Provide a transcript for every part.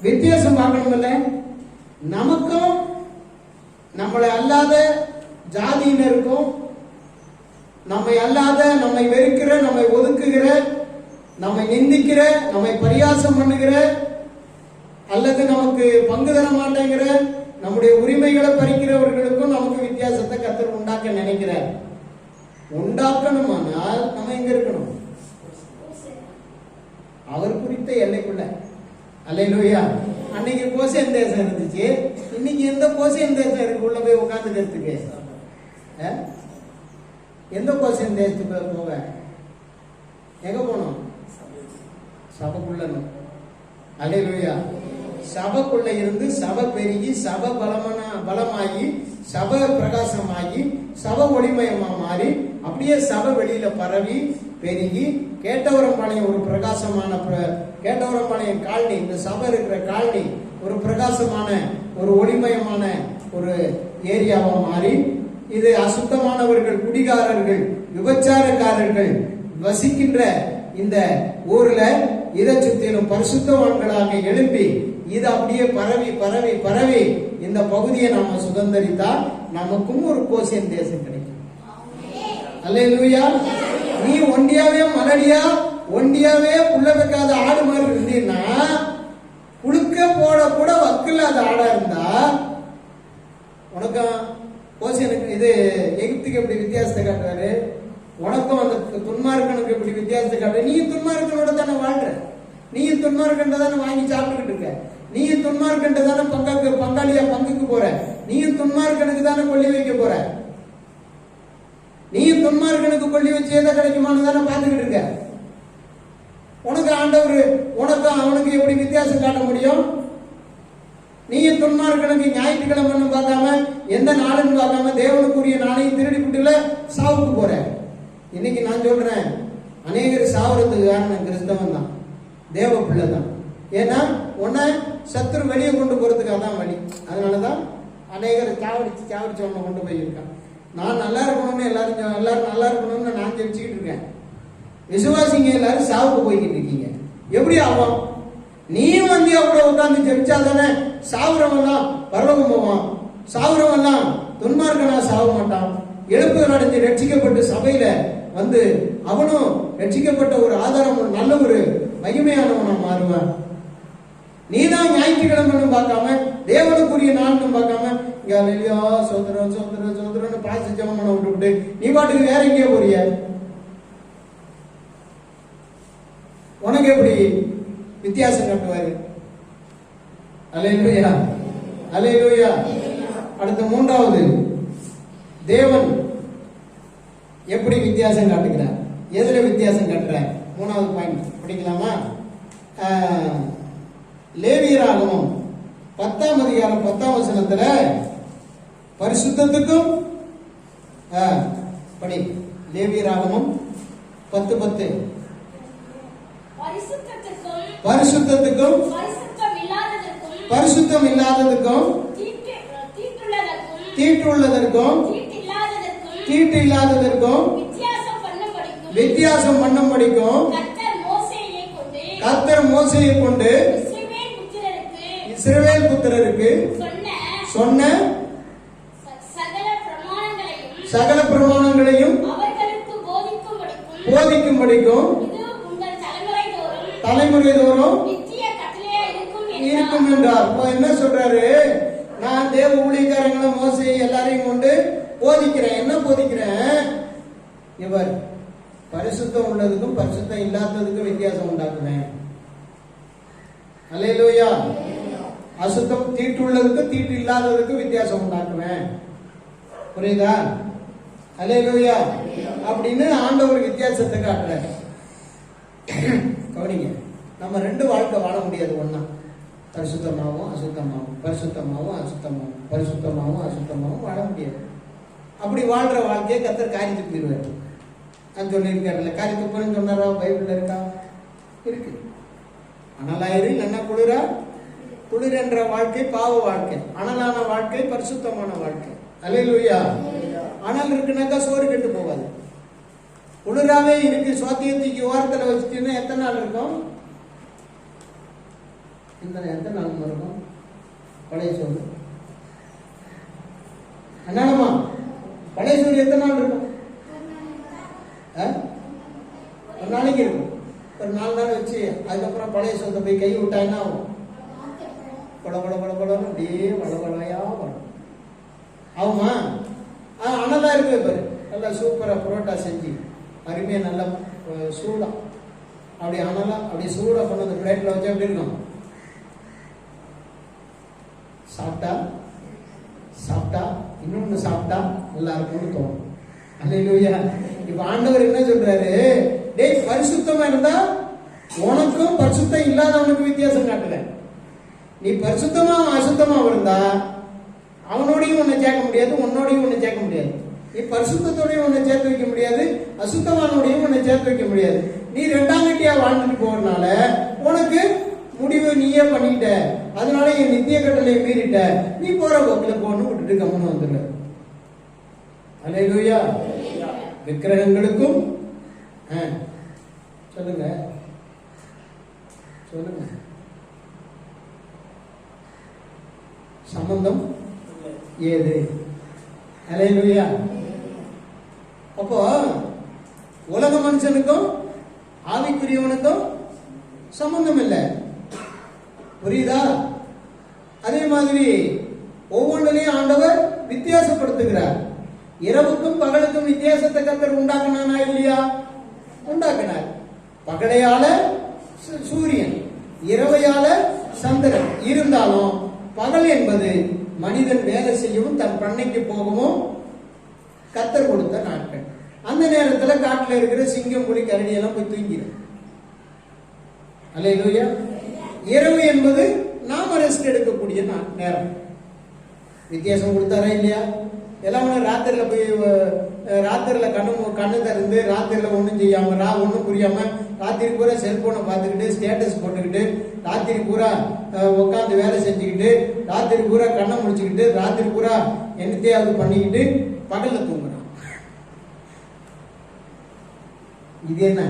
வித்தியாசம் பார்க்கணும்ல. நமக்கும் நம்மளை அல்லாத ஜாதியினருக்கும், நம்மை அல்லாத, நம்மை வெறுக்கிற, நம்மை ஒதுக்குகிற, நம்மை நிந்திக்கிற, நம்மை பரியாசம் பண்ணுகிற, அல்லது நமக்கு பங்கு தர மாட்டேங்கிற, நம்முடைய உரிமைகளை பறிக்கிறவர்களுக்கும் நமக்கு வித்தியாசத்தை கர்த்தர் உண்டாக்க நினைக்கிறார். உண்டாக்கணுமானால் நம்ம எங்க இருக்கணும்? அவர் குறித்த எல்லைக்குள்ள. அல்லேலூயா. அன்னைக்கு கோசேன் தேசம் இருந்துச்சு, இன்னைக்கு எந்த கோசேன் தேசம் இருக்கு உள்ள போய் உட்காந்துக்கிறதுக்கு? எந்த கோசேன் தேசத்துக்கு போக எங்க போனோம்? சபைக்குள்ள. அல்லேலூயா. சபைக்குள்ள இருந்து சபை பெருகி, சபை பலமாகி, சபை பிரகாசமாகி, சபை ஒளிமயமா மாறி, அப்படியே சபை வெளியில பரவி பெருகி, கேட்டவரம்பாளையம் ஒரு பிரகாசமான, கேட்டவரம்பாளையம் காலனி, இந்த சபை இருக்கிற காலனி ஒரு பிரகாசமான, ஒரு ஒளிமயமான ஒரு ஏரியாவா மாறி, இது அசுத்தமானவர்கள், குடிகாரர்கள், விபச்சாரக்காரர்கள் வசிக்கின்ற இந்த ஊர்ல இதை சுத்திலும் பரிசுத்தவான்களாக எழுப்பி, இது அப்படியே பரவி பரவி பரவி இந்த பகுதியை நாம சுதந்திரித்தால் நமக்கும் ஒரு கோசேன் தேசம் கிடைக்கும். அல்லேலூயா. நீ ஒண்டியாவே மலடியா, ஒண்டியாவே புள்ள வைக்காத ஆடு மாதிரி இருந்தீன்னா, புழுக்க போட கூட வக்கில்லாத ஆடா இருந்தா, உனக்கும் கோசேனுக்கு இது எகிப்துக்கு எப்படி வித்தியாசத்தை காட்டுறாரு, உனக்கும் அந்த துன்மார்க்கனுக்கு எப்படி வித்தியாசத்தை காட்டுற. நீ துன்மார்க்கனோட தானே வாழ்ற, நீ துன்மார்க்கன் தானே வாங்கி சாப்பிட்டுக்கிட்டு இருக்க, நீ துன்மார்க்கன் தானே பங்காளியா பங்குக்கு போற, நீ துன்மார்க்கனுக்கு தானே கொல்லி வைக்க போற, நீ துன்மார்க்கனுக்கு கொல்லி வச்சு எதை கிடைக்குமான்னு தானே பார்த்துக்கிட்டு இருக்க. உனக்கு ஆண்டவர் உனக்கு அவனுக்கு எப்படி வித்தியாசம் காட்ட முடியும்? நீ துன்மார்க்கனுக்கு ஞாயிற்றுக்கிழமை பார்க்காம, எந்த நாளுன்னு பார்க்காம, தேவனுக்குரிய நாளையும் திருடி விட்டுல சாவுக்கு போற. இன்னைக்கு நான் சொல்றேன், அநேகர் சாவறதுக்கு காரணம் கிறிஸ்தவன் தான், தேவ பிள்ளை தான். ஏன்னா உன்னை சத்துரு வெளியே கொண்டு போறதுக்காக தான் வழி. அதனாலதான் அநேகர் சாவடிச்சு உன்னை கொண்டு போயிருக்கான். நான் நல்லா இருக்கணும்னு எல்லாரும் நல்லா இருக்கணும்னு நான் ஜெபிச்சுக்கிட்டு இருக்கேன். விசுவாசிங்க எல்லாரும் சாவுக்கு போய்கிட்டு இருக்கீங்க. எப்படி ஆகும்? நீ வந்து அவ்வளவு உட்கார்ந்து ஜெபிச்சா தானே சாவுறவெல்லாம் பரலோகம் போவான், சாவுறவெல்லாம் துன்மார்க்கனா சாக மாட்டான். எழுப்புதல் அடைஞ்சு ரட்சிக்கப்பட்டு சபையில வந்து அவனும் ரட்சிக்கப்பட்ட ஒரு ஆதாரம், நல்ல ஒரு மகிமையானவனா மாறுவான். நீதான் ஞாயிற்றுக்கிழமை பார்க்காம, தேவனுக்குரிய நாள்னு பார்க்காம, இல்லையா சோதரம் சோதரம் சோதரன்னு பாசி ஜெபம் பண்ண விட்டு நீ பாட்டுக்கு வேற எங்கேயோ போறிய. உனக்கு எப்படி வித்தியாசம் காட்டுவாரு? அல்லேலூயா, அல்லேலூயா. அடுத்த மூன்றாவது, தேவன் எப்படி வித்தியாசம் காட்டுகிறார்? எதுல வித்தியாசம் காட்டுறார்? மூணாவது பாயிண்ட் படிக்கலாமா? லேவியராகமம் 10ஆம் அதிகாரம் 10ஆம் வசனத்துல பரிசுத்தத்துக்கும் படி. லேவியராகமம் 10:10 பரிசுத்தத்துக்கும் பரிசுத்தம் இல்லாததுக்கும் தீட்டுள்ளதற்கும் தீட்டு இல்லாததற்கும் வித்தியாசம் பண்ணும்படிக்கும் கர்த்தர் மோசேயை கொண்டு இஸ்ரவேல் புத்திரருக்கு சொன்ன சகல பிரமாணங்களையும் போதிக்கும்படிக்கும் தலைமுறை தோறும் இருக்கும் என்றார். என்ன சொல்றாரு? நான் தேவ ஊழியக்காரங்களை, மோசே எல்லாரையும் கொண்டு போதிக்கிறேன். என்ன போதிக்கிறேன்? இவர் பரிசுத்தம் உள்ளதுக்கும் பரிசுத்தம் இல்லாததுக்கும் வித்தியாசம் உண்டாக்குவேன். அல்லேலூயா. அசுத்தம் தீட்டு உள்ளதுக்கு தீட்டு இல்லாததுக்கு வித்தியாசம் உண்டாக்குவேன். புரியுதா? அல்லேலூயா. அப்படின்னு ஆண்டவர் வித்தியாசத்தை காட்டுறாரு. கவனிங்க, நம்ம ரெண்டு வாழ்க்கை வாழ முடியாது ஒன்னா. பரிசுத்தமாகவும் அசுத்தமாகவும், பரிசுத்தமாகவும் அசுத்தமாகவும், பரிசுத்தமாகவும் அசுத்தமாகவும் வாழ முடியாது. அப்படி வாழ்ற வாழ்க்கையை கர்த்தர் காரியத்துக்கு போயிடுவார். நான் சொல்லியிருக்காருல்ல, காரியத்துக்கு போறேன்னு சொன்னாரா? பைபிள்ல இருக்கா? இருக்கு. அனலாயிரு இல்லைன்னா குளிரா? குளிர் என்ற வாழ்க்கை பாவ வாழ்க்கை, அனலான வாழ்க்கை பரிசுத்தமான வாழ்க்கை. அல்லேலூயா. அனல் இருக்குனாக்கா சோறு கெட்டு போகாது. குளிராவே இருக்கு, சோத்தியத்துக்கு ஓரத்தில் வச்சுட்டீங்கன்னா எத்தனை நாள் இருக்கும்? எத்தனை நாள் இருக்கும் பழைய சோறு? என்னமா பழைய சோறு எத்தனை நாள் இருக்கும்? ஒரு நாளைக்கு இருக்கும். ஒரு 4 நாள் வச்சு அதுக்கப்புறம் பழைய சோத்தை போய் கை விட்டா என்ன ஆகும்? கொல கொல கொல கொலன்னு அப்படியே வளவளையா வரும். ஆகுமா? அனலா இருக்கு பாரு, நல்லா சூப்பரா புரோட்டா செஞ்சு அருமையா நல்லா சூடா அப்படி அனலா அப்படி சூடா கொண்டு வந்து பிளேட்ல வச்சா எப்படி இருக்கும்? சாப்பிட்டா சாப்பிட்டா இன்னொன்னு சாப்பிட்டா நல்லா இருக்கும்னு தோணும். அல்லேலூயா. இப்ப ஆண்டவர் என்ன சொல்றாரு? டேய், பரிசுத்தமா இருந்தா உனக்கும் பரிசுத்தம் இல்லாதவனுக்கு வித்தியாசம் காட்டுல. நீ பரிசுத்தமா அசுத்தமா இருந்தா அவனோடையும் உன்னை சேர்க்க முடியாது, உன்னோடையும் உன்னை சேர்க்க முடியாது. நீ பரிசுத்தோடையும் உன்னை சேர்த்து வைக்க முடியாது, அசுத்தமானோடையும் உன்னை சேர்த்து வைக்க முடியாது. நீ 2ஆம் கட்டியா வாழ்ந்துட்டு போறதுனால உனக்கு முடிவு நீயே பண்ணிட்ட. அதனால என் நித்திய கட்டளையை மீறிட்ட. நீ போற போக்கில் போன்னு விட்டுட்டு கம்மனு வந்துடுற. அல்லேலூயா. விக்கிரகங்களுக்கும் சொல்லுங்க சொல்லுங்க சம்பந்தம் ஏது? அல்லேலூயா. அப்போ உலக மனுஷனுக்கும் ஆவிக்குரியவனுக்கும் சம்பந்தம் இல்லை. புரியுதா? அதே மாதிரி ஒவ்வொன்றிலையும் ஆண்டவர் வித்தியாசப்படுத்துகிறார். இரவுக்கும் பகலுக்கும் வித்தியாசத்தை கர்த்தர் உண்டாக்குனானா இல்லையா? உண்டாக்கினார். பகலையால சூரியன், இரவையால சந்திரன். இருந்தாலும் பகல் என்பது மனிதன் வேலை செய்யவும் தன் பண்ணைக்கு போகவும் கர்த்தர் கொடுத்த நாட்கள். அந்த நேரத்தில் காட்டில் இருக்கிற சிங்கம், புலி, கரடி எல்லாம் போய் தூங்கிடும். அல்லேலூயா. இரவு என்பது நாம ரெஸ்ட் எடுக்கக்கூடிய நேரம். வித்தியாசம் கொடுத்தாரா இல்லையா? எல்லாம் ராத்திரில போய் ராத்திரில கண்ணு திறந்து ராத்திரில ஒன்றும் செய்யாம ஒன்றும் புரியாம ராத்திரி பூரா செல்போனை பார்த்துக்கிட்டு ஸ்டேட்டஸ் போட்டுக்கிட்டு ராத்திரி பூரா உட்காந்து வேலை செஞ்சுக்கிட்டு ராத்திரி பூரா கண்ணை முடிச்சுக்கிட்டு ராத்திரி பூரா என்னத்தையாவது பண்ணிக்கிட்டு பகல்ல தூங்குறான். இது என்ன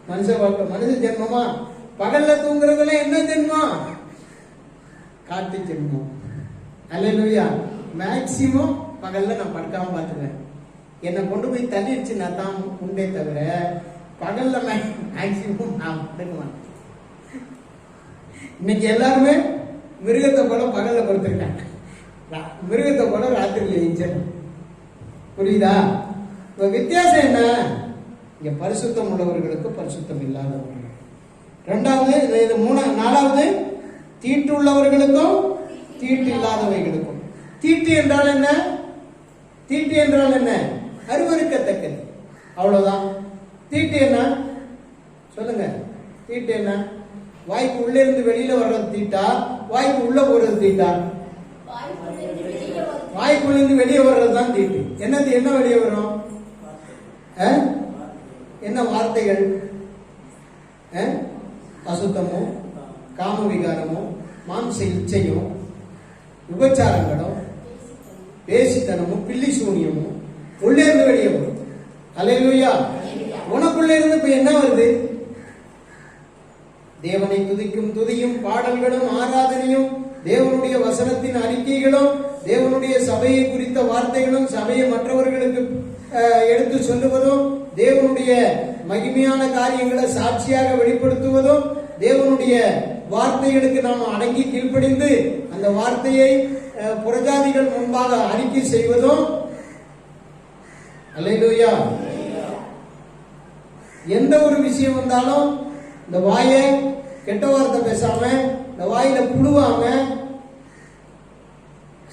மனுஷ வாழ்க்கை? மனுஷ ஜென்மமா? பகல்ல தூங்குறதுல என்ன ஜென்மம்? காட்டு ஜென்மம். அல்லேலூயா. மேக்சிமம் பகல்ல நான் படுக்காம பார்த்துக்கிறேன். என்னை கொண்டு போய் தள்ளிடுச்சு நான் தான் உண்டே தவிர பகல்ல மேக்சிமம் நான் படுக்குவேன். இன்னைக்கு எல்லாருமே மிருகத்தை போல பகல்ல படுத்திருக்காங்க, மிருகத்தை போல ராத்திரியில் எழுந்திருச்சேன். புரியுதா? இப்ப வித்தியாசம் என்ன? இங்க பரிசுத்தம் உள்ளவர்களுக்கு பரிசுத்தம் இல்லாதவர்கள். 2வது இது 4வது தீட்டு உள்ளவர்களுக்கும் தீட்டு இல்லாதவைகளுக்கும். தீட்டு என்றால் என்ன? தீட்டு என்றால் என்ன? அருவருக்கத்தக்கது. அவ்வளவுதான். தீட்டு என்ன சொல்லுங்க? தீட்டு என்ன? வாய்க்கு உள்ள இருந்து வெளியில வர்றது தீட்டா? வாய்க்கு உள்ள போறது தீட்டா? வாய்க்குள்ள இருந்து வெளியே வர்றது தான் தீட்டு. என்ன வெளியே வரும்? என்ன வார்த்தைகள்? அசுத்தமும் காமவிகாரமும் மாம்ச இச்சையும் விபச்சாரங்களும் பேசித்தனமும் பில்லி சூனியமும் உள்ளே இருந்து வெளியே வரும். அல்லேலூயா. உனக்குள்ள இருந்து இப்ப என்ன வருது? தேவனை துதிக்கும் துதியும் பாடல்களும் ஆராதனையும் தேவனுடைய வசனத்தின் அறிக்கைகளும் தேவனுடைய சபையை குறித்த வார்த்தைகளும் சபையை மற்றவர்களுக்கு எடுத்து சொல்லுவதும் தேவனுடைய மகிமையான காரியங்களை சாட்சியாக வெளிப்படுத்துவதும் தேவனுடைய வார்த்தைகளுக்கு நாம் அடங்கி கீழ்ப்படிந்து அந்த வார்த்தையை புறஜாதிகள் முன்பாக அறிக்கை செய்வதும். அல்லேலூயா. எந்த ஒரு விஷயம் வந்தாலும் இந்த வாயை கெட்ட வார்த்தை பேசாம, இந்த வாயில புழுவாம,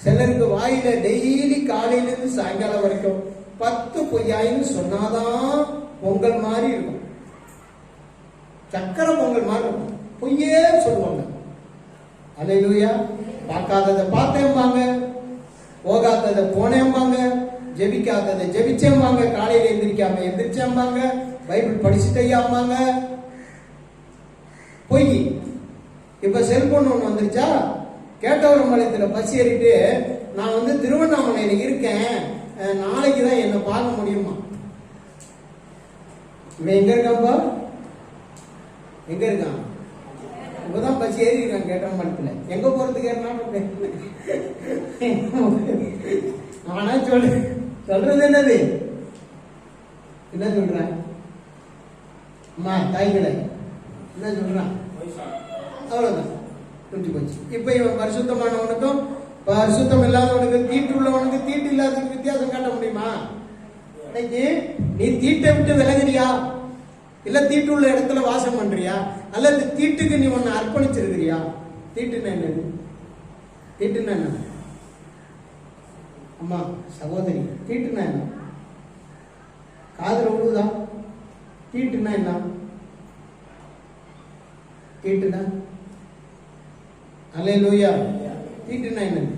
சிலருக்கு வாயில டெய்லி காலையில இருந்து சாயங்காலம் வரைக்கும் 10 பொய்யாயின்னு சொன்னாதான் பொங்கல் மாதிரி இருக்கும். சக்கரை பொங்கல் மாதிரி இருக்கும். பொய்யே சொல்லுவாங்க. அல்லேலூயா. பார்க்காததை பார்த்தேம்பாங்க, போகாததை போனேம்பாங்க, ஜெபிக்காததை ஜெபிச்சேம்பாங்க, காலையில எந்திரிக்காம எந்திரிச்சேம்பாங்க, பைபிள் படிச்சுட்டையாம்பாங்க. பொய். இப்ப செல்போன் ஒண்ணு வந்துருச்சா? கேட்டவரம்பாளையத்துல பஸ் ஏறிட்டு நான் திருவண்ணாமலையில இருக்கேன், நாளைக்கு தான் என்ன பார்க்க முடியுமா? இவன் எங்க இருக்கான்பா? எங்க இருக்கான்? இப்பதான் பஸ் ஏறி இருக்கான் கேட்ட மரத்துல. எங்க போறதுக்கு ஏறினா ஆனா சொல்றது என்னது? என்ன சொல்றான் அம்மா தாய்களை என்ன சொல்றான்? அவ்வளவுதான், புரிஞ்சு போச்சு. இப்ப இவன் பரிசுத்தமானவனுக்கும் பரிசுத்தம் இல்லாதவனுக்கு, தீட்டு உள்ளவனுக்கு தீட்டு இல்லாதவனுக்கு வித்தியாசம் காட்ட முடியுமா? இன்னைக்கு நீ தீட்டை விட்டு விலகுறியா, இல்ல தீட்டு உள்ள இடத்துல வாசம் பண்றியா, அல்லது தீட்டுக்கு நீ ஒன்னு அர்ப்பணிச்சிருக்கிறியா? தீட்டுன்னு என்னது? தீட்டுன்னு என்ன அம்மா சகோதரி? தீட்டுன்னா என்ன? காதுல விழுதா? தீட்டுன்னா என்ன? தீட்டுனா அல்லேலூயா. தீட்டுனா என்னது?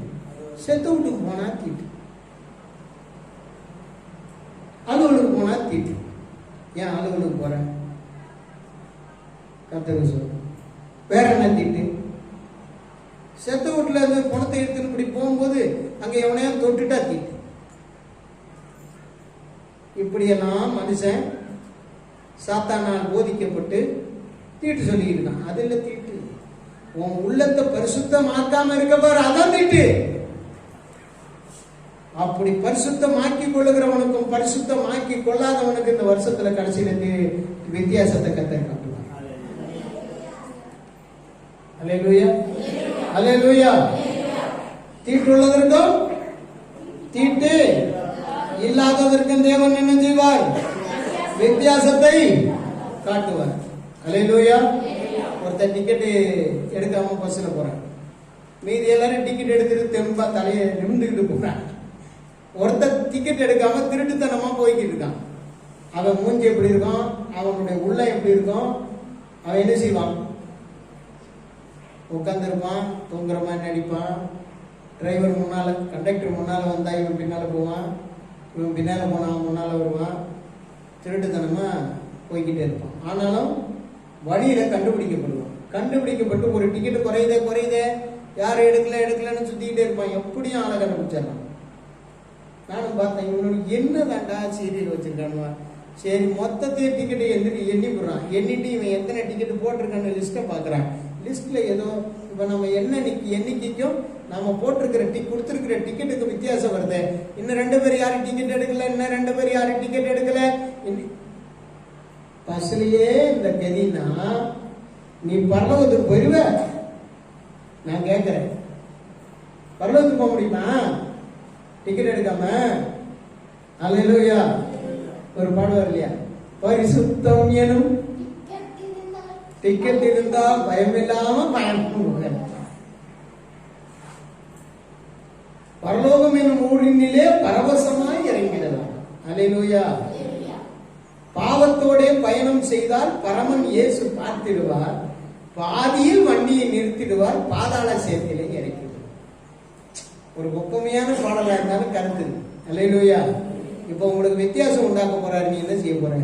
செத்து வீட்டுக்கு போனா தீட்டு, அலுவலுக்கு போனா தீட்டு. ஏன் அலுவலுக்கு போற? கர்த்தருக்கு சொல்லு. வேற என்ன தீட்டு? செத்த வீட்டுல இருந்து பணத்தை எடுத்துன்னு இப்படி போகும்போது அங்க எவனையா தொட்டுட்டா தீட்டு. இப்படியெல்லாம் மனுஷன் சாத்தானால் போதிக்கப்பட்டு தீட்டு சொல்லிட்டு இருக்கான். அது இல்ல தீட்டு. உன் உள்ளத்தை பரிசுத்தமாக்காம இருக்க பாரு, அதான் தீட்டு. அப்படி பரிசுத்தமாக்கி கொள்ளுகிறவனுக்கும் பரிசுத்தமாக்கி கொள்ளாதவனுக்கு இந்த வருஷத்துல கடைசியில வித்தியாசத்தை கத்தர் காட்டுவார். அல்லேலூயா, அல்லேலூயா. தீட்டு உள்ளதற்கும் தீட்டு இல்லாததற்கும் தேவன் என்ன செய்வார்? வித்தியாசத்தை காட்டுவார். அல்லேலூயா. ஒருத்தர் டிக்கெட் எடுக்காம பஸ்ல போறான், மீதி எல்லாரும் டிக்கெட் எடுத்துட்டு தெம்பா தலையை நிமிந்துக்கிட்டு போறான். ஒருத்தர் டிக்கெட் எடுக்காம திருட்டுத்தனமா போய்கிட்டு இருக்கான். அவன் மூஞ்சி எப்படி இருக்கும், அவனுடைய உள்ள எப்படி இருக்கும், அவன் என்ன செய்வான்? உட்காந்துருப்பான், தூங்குற மாதிரி நடிப்பான். டிரைவர் முன்னால, கண்டக்டர் முன்னால வந்தா இவன் பின்னால போவான், இவன் பின்னால போனா அவன் முன்னால வருவான். திருட்டுத்தனமா போய்கிட்டே இருப்பான். ஆனாலும் வழியில கண்டுபிடிக்கப்படுவான். கண்டுபிடிக்கப்பட்டு ஒரு டிக்கெட் குறையுதே யாரும் எடுக்கலன்னு சுத்திக்கிட்டே இருப்பான். எப்படியும் ஆளை கண்டுபிடிச்சிடலாம். நானும் பார்த்தேன், இவனுக்கு என்ன தாண்டா சீரியல் வச்சிருக்கானுவா. சரி, மொத்தத்தையும் டிக்கெட்டை எண்ணி போடுறான். எண்ணிட்டு இவன் எத்தனை டிக்கெட் போட்டிருக்கான்னு லிஸ்ட்டை பார்க்குறான். லிஸ்ட்ல ஏதோ இப்போ நம்ம எண்ணிக்கைக்கும் நாம போட்டிருக்கிற கொடுத்துருக்கிற டிக்கெட்டுக்கு வித்தியாசம் வருது. இன்னும் 2 பேர் யாரும் டிக்கெட் எடுக்கல, இன்னும் 2 பேர் யாரும் டிக்கெட் எடுக்கல. பஸ்லயே இந்த கதினா நீ பரலோகத்துக்கு போயிருவ? நான் கேட்கிறேன், பரலோகத்துக்கு போக முடியுமா டிக்கெட் எடுக்காம? அல்லேலூயா. ஒரு பாடுவார் இல்லையா, பரிசுத்தம் எனும் டிக்கெட் இருந்தா பயம் இல்லாம பயணம். பரலோகம் என்னும் ஊழினிலே பரவசமாய் இறங்கிடலாம். அல்லேலூயா. பாவத்தோட பயணம் செய்தால் பரமன் இயேசு பார்த்திடுவார், பாதியில் வண்டியை நிறுத்திடுவார், பாதாள சேர்க்கையிலே இறக்கிடுவார். ஒரு ஒப்புமையான பாடலா இருந்தாலும் கருத்து. அல்லேலூயா. இப்ப உங்களுக்கு வித்தியாசம் உண்டாக்க போறாரு. நீ என்ன செய்ய போற?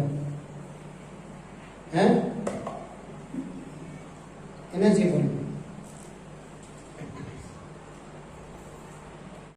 என்ன செய்ய போற?